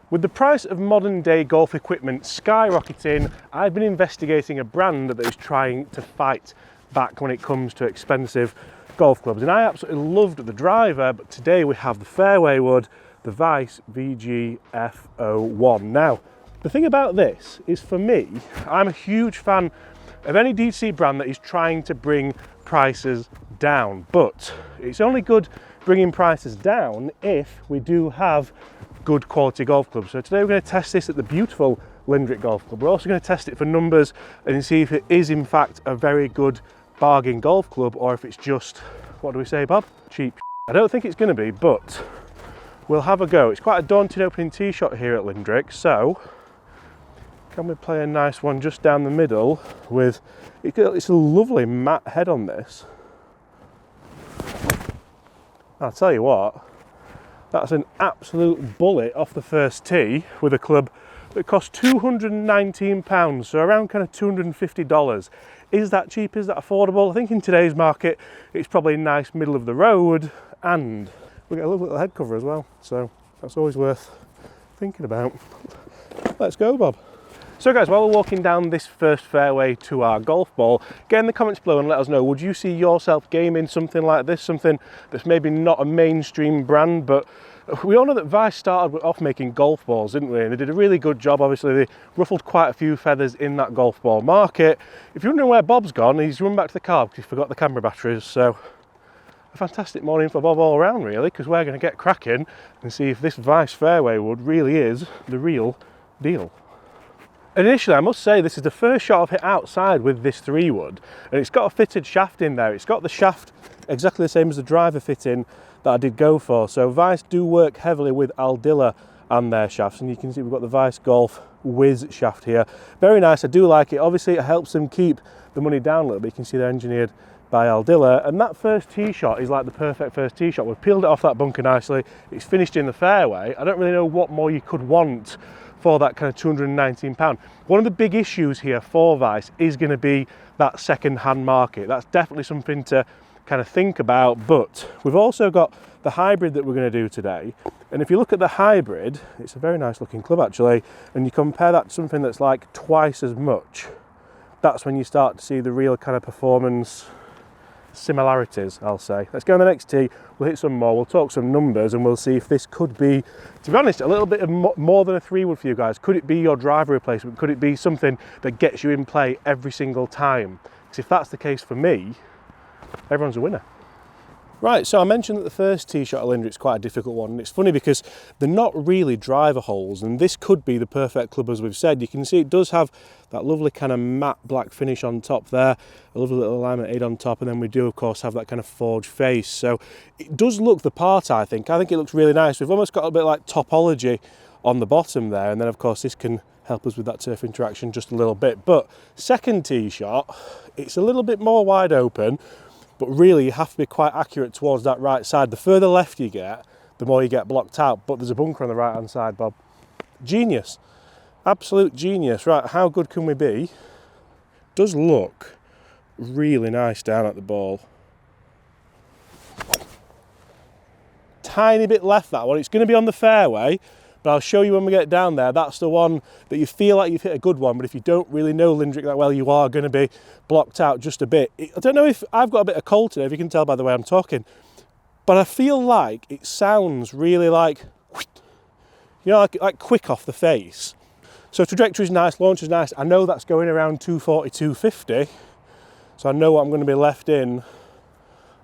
With the price of modern day golf equipment skyrocketing, I've been investigating a brand that is trying to fight back when it comes to expensive golf clubs. And I absolutely loved the driver, but today we have the fairway wood, the Vice VG-F01. Now, the thing about this is, for me, I'm a huge fan of any DC brand that is trying to bring prices down, but it's only good bringing prices down if we do have good quality golf clubs. So today we're going to test this at the beautiful Lindrick Golf Club. We're also going to test it for numbers and see if it is in fact a very good bargain golf club, or if it's just, what do we say, Bob? Cheap. I don't think it's going to be, but we'll have a go. It's quite a daunting opening tee shot here at Lindrick, so can we play a nice one just down the middle with, it's a lovely matte head on this. I'll tell you what, that's an absolute bullet off the first tee with a club that cost £219, so around kind of $250. Is that cheap? Is that affordable? I think in today's market, it's probably a nice middle of the road, and we get a lovely little head cover as well, so that's always worth thinking about. Let's go, Bob. So guys, while we're walking down this first fairway to our golf ball, get in the comments below and let us know, would you see yourself gaming something like this, something that's maybe not a mainstream brand, but we all know that Vice started off making golf balls, didn't we? And they did a really good job. Obviously, they ruffled quite a few feathers in that golf ball market. If you're wondering where Bob's gone, he's run back to the car because he forgot the camera batteries. So a fantastic morning for Bob all around, really, because we're going to get cracking and see if this Vice fairway wood really is the real deal. Initially, I must say, this is the first shot I've hit outside with this 3-wood, and it's got a fitted shaft in there. It's got the shaft exactly the same as the driver fitting that I did go for. So Vice do work heavily with Aldila and their shafts, and you can see we've got the Vice Golf Whiz shaft here. Very nice, I do like it. Obviously, it helps them keep the money down a little bit. You can see they're engineered by Aldila, and that first tee shot is like the perfect first tee shot. We've peeled it off that bunker nicely. It's finished in the fairway. I don't really know what more you could want for that kind of £219. One of the big issues here for Vice is going to be that second-hand market. That's definitely something to kind of think about, but we've also got the hybrid that we're going to do today. And if you look at the hybrid, it's a very nice looking club actually, and you compare that to something that's like twice as much, that's when you start to see the real kind of performance similarities, I'll say. Let's go on the next tee, we'll hit some more, we'll talk some numbers, and we'll see if this could be, to be honest, a little bit of more than a 3-wood for you guys. Could it be your driver replacement? Could it be something that gets you in play every single time? Because if that's the case for me, everyone's a winner. Right, so I mentioned that the first tee shot at Lindrick is quite a difficult one, and it's funny because they're not really driver holes, and this could be the perfect club, as we've said. You can see it does have that lovely kind of matte black finish on top there, a lovely little alignment aid on top, and then we do of course have that kind of forged face. So it does look the part, I think. I think it looks really nice. We've almost got a bit like topology on the bottom there, and then of course this can help us with that turf interaction just a little bit. But second tee shot, it's a little bit more wide open, but really you have to be quite accurate towards that right side. The further left you get, the more you get blocked out, but there's a bunker on the right hand side, Bob. Genius, absolute genius. Right, how good can we be? Does look really nice down at the ball. Tiny bit left, that one. It's going to be on the fairway, but I'll show you when we get down there. That's the one that you feel like you've hit a good one, but if you don't really know Lindrick that well, you are going to be blocked out just a bit. I don't know if I've got a bit of cold today, if you can tell by the way I'm talking, but I feel like it sounds really like, you know, like quick off the face. So trajectory is nice, launch is nice. I know that's going around 240, 250, so I know what I'm going to be left in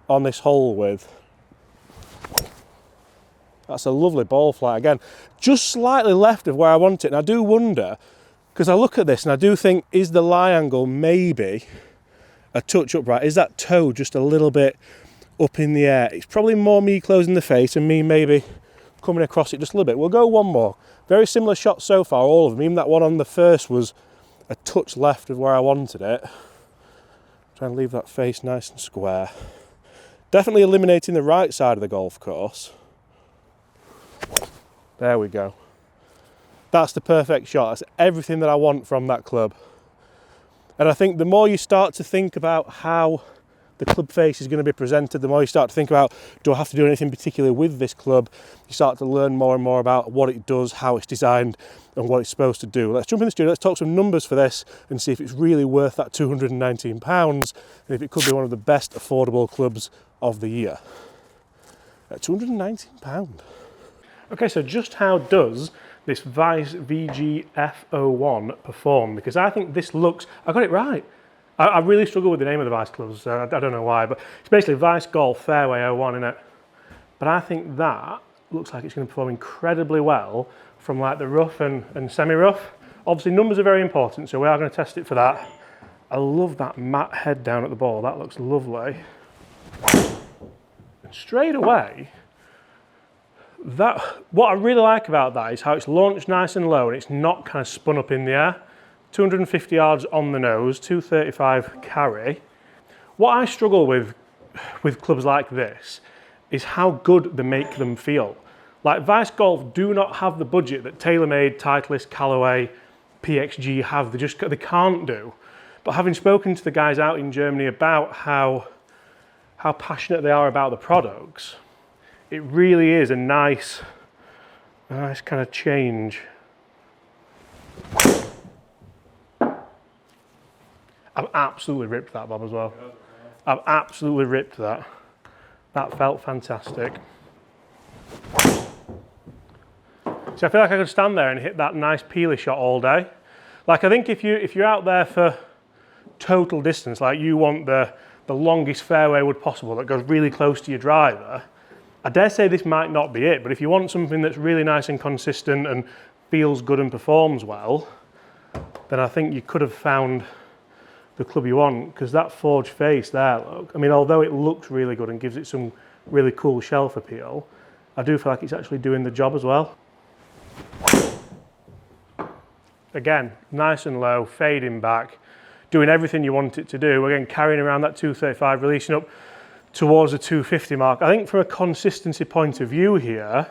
on this hole with. That's a lovely ball flight again, just slightly left of where I want it. And I do wonder, because I look at this and I do think, is the lie angle maybe a touch upright? Is that toe just a little bit up in the air? It's probably more me closing the face and me maybe coming across it just a little bit. We'll go one more. Very similar shots so far, all of them. Even that one on the first was a touch left of where I wanted it. Try and leave that face nice and square. Definitely eliminating the right side of the golf course. There we go. That's the perfect shot. That's everything that I want from that club. And I think the more you start to think about how the club face is going to be presented, the more you start to think about, do I have to do anything particular with this club? You start to learn more and more about what it does, how it's designed, and what it's supposed to do. Let's jump in the studio, let's talk some numbers for this and see if it's really worth that £219 and if it could be one of the best affordable clubs of the year. At £219. Okay, so just how does this Vice VG-F01 perform? Because I think this looks, I got it right. I really struggle with the name of the Vice clubs, I don't know why, but it's basically Vice Golf Fairway 01, isn't it? But I think that looks like it's going to perform incredibly well from like the rough and semi-rough. Obviously numbers are very important, so we are going to test it for that. I love that matte head down at the ball, that looks lovely. And straight away, what I really like about that is how it's launched nice and low and it's not kind of spun up in the air. 250 yards on the nose, 235 carry. What I struggle with clubs like this is how good they make them feel. Like Vice Golf do not have the budget that TaylorMade, Titleist, Callaway, PXG have. They can't do. But having spoken to the guys out in Germany about how passionate they are about the products, it really is a nice kind of change. I've absolutely ripped that, Bob, as well. I've absolutely ripped that. That felt fantastic. So I feel like I could stand there and hit that nice peely shot all day. Like I think if you're out there for total distance, like you want the longest fairway wood possible that goes really close to your driver, I dare say this might not be it, but if you want something that's really nice and consistent and feels good and performs well, then I think you could have found the club you want, because that forged face there, look, I mean, although it looks really good and gives it some really cool shelf appeal, I do feel like it's actually doing the job as well. Again, nice and low, fading back, doing everything you want it to do. Again, carrying around that 235, releasing up towards the 250 mark. I think from a consistency point of view here,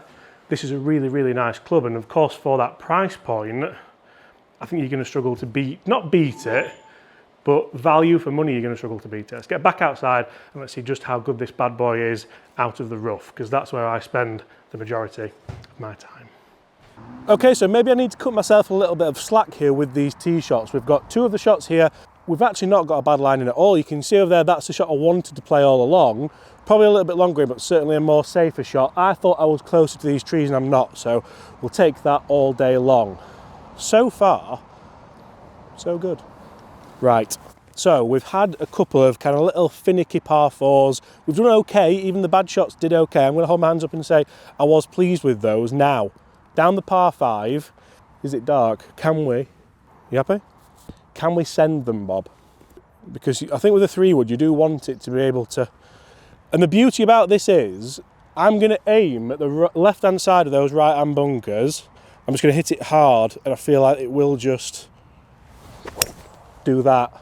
this is a really, really nice club. And of course, for that price point, I think you're going to struggle to not beat it, but value for money, you're going to struggle to beat it. Let's get back outside and let's see just how good this bad boy is out of the rough, because that's where I spend the majority of my time. Okay, so maybe I need to cut myself a little bit of slack here with these tee shots. We've got two of the shots here. We've actually not got a bad line in at all. You can see over there, that's the shot I wanted to play all along. Probably a little bit longer, but certainly a more safer shot. I thought I was closer to these trees and I'm not, so we'll take that all day long. So far, so good. Right, so we've had a couple of kind of little finicky par fours. We've done okay, even the bad shots did okay. I'm going to hold my hands up and say I was pleased with those. Now, down the par five, is it dark? Can we, you happy? Can we send them, Bob? Because I think with a 3-wood, you do want it to be able to, and the beauty about this is, I'm going to aim at the left-hand side of those right-hand bunkers. I'm just going to hit it hard, and I feel like it will just do that.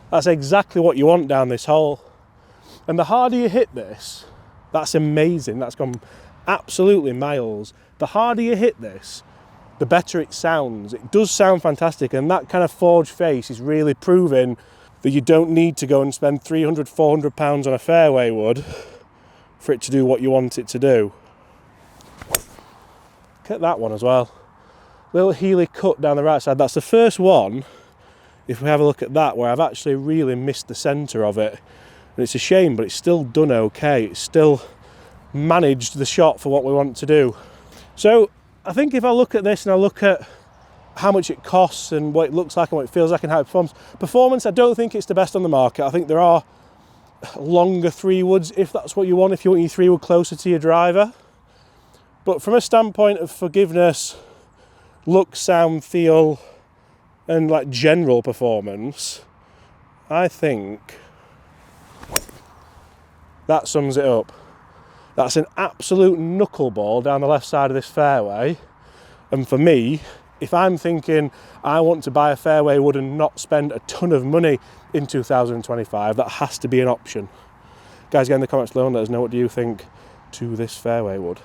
That's exactly what you want down this hole. And the harder you hit this, that's amazing. That's gone absolutely miles. The harder you hit this, the better it sounds. It does sound fantastic, and that kind of forged face is really proving that you don't need to go and spend £300, £400 on a fairway wood for it to do what you want it to do. Look at that one as well. Little Healy cut down the right side. That's the first one, if we have a look at that, where I've actually really missed the centre of it. And it's a shame, but it's still done okay. It's still managed the shot for what we want to do. So I think if I look at this and I look at how much it costs and what it looks like and what it feels like and how it performs. Performance, I don't think it's the best on the market. I think there are longer 3-woods if that's what you want, if you want your 3-wood closer to your driver. But from a standpoint of forgiveness, look, sound, feel, and like general performance, I think that sums it up. That's an absolute knuckleball down the left side of this fairway. And for me, if I'm thinking I want to buy a fairway wood and not spend a ton of money in 2025, that has to be an option. Guys, get in the comments below and let us know what do you think to this fairway wood.